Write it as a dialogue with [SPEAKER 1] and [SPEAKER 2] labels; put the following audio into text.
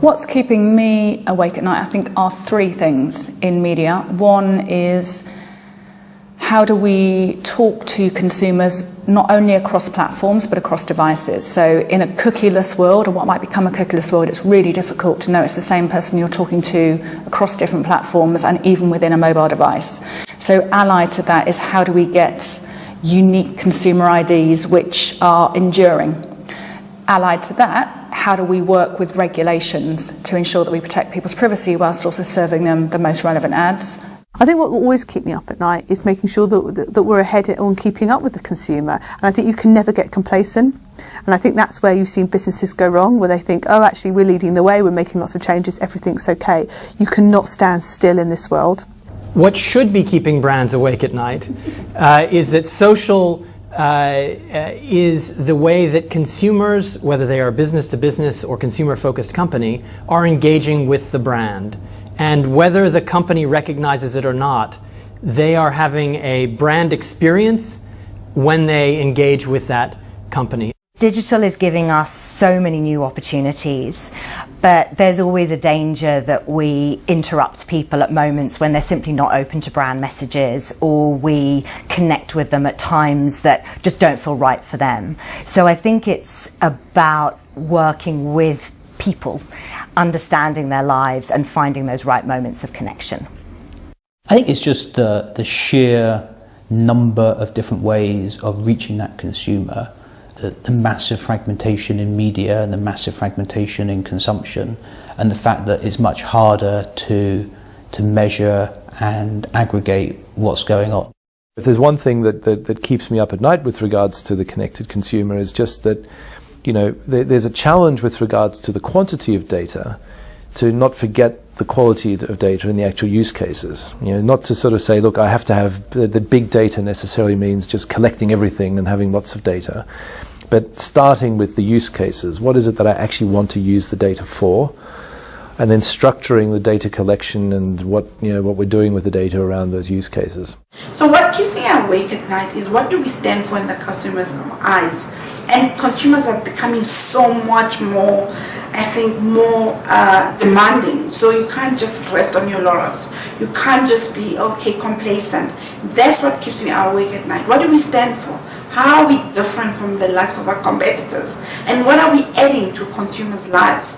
[SPEAKER 1] What's keeping me awake at night, I think, are three things in media. One is, how do we talk to consumers not only across platforms but across devices? So in a cookieless world, or what might become a cookieless world, it's really difficult to know it's the same person you're talking to across different platforms and even within a mobile device. So allied to that is, how do we get unique consumer IDs which are enduring? Allied to that, how do we work with regulations to ensure that we protect people's privacy whilst also serving them the most relevant ads?
[SPEAKER 2] I think what will always keep me up at night is making sure that we're ahead on keeping up with the consumer. And I think you can never get complacent. And I think that's where you've seen businesses go wrong, where they think, oh, actually, we're leading the way, we're making lots of changes, everything's okay. You cannot stand still in this world.
[SPEAKER 3] What should be keeping brands awake at night is that social is the way that consumers, whether they are a business-to-business or consumer-focused company, are engaging with the brand. And whether the company recognizes it or not, they are having a brand experience when they engage with that company.
[SPEAKER 4] Digital is giving us so many new opportunities, but there's always a danger that we interrupt people at moments when they're simply not open to brand messages, or we connect with them at times that just don't feel right for them. So I think it's about working with people, understanding their lives and finding those right moments of connection.
[SPEAKER 5] I think it's just the sheer number of different ways of reaching that consumer, the massive fragmentation in media and the massive fragmentation in consumption, and the fact that it's much harder to measure and aggregate what's going on.
[SPEAKER 6] If there's one thing that keeps me up at night with regards to the connected consumer, is just that, you know, there's a challenge with regards to the quantity of data, to not forget the quality of data in the actual use cases. You know, not to sort of say, look, I have to have the big data necessarily means just collecting everything and having lots of data, but starting with the use cases. What is it that I actually want to use the data for? And then structuring the data collection and what we're doing with the data around those use cases.
[SPEAKER 7] So what keeps me awake at night is, what do we stand for in the customer's eyes? And consumers are becoming so much more, I think, more demanding. So you can't just rest on your laurels. You can't just be, okay, complacent. That's what keeps me awake at night. What do we stand for? How are we different from the likes of our competitors? And what are we adding to consumers' lives?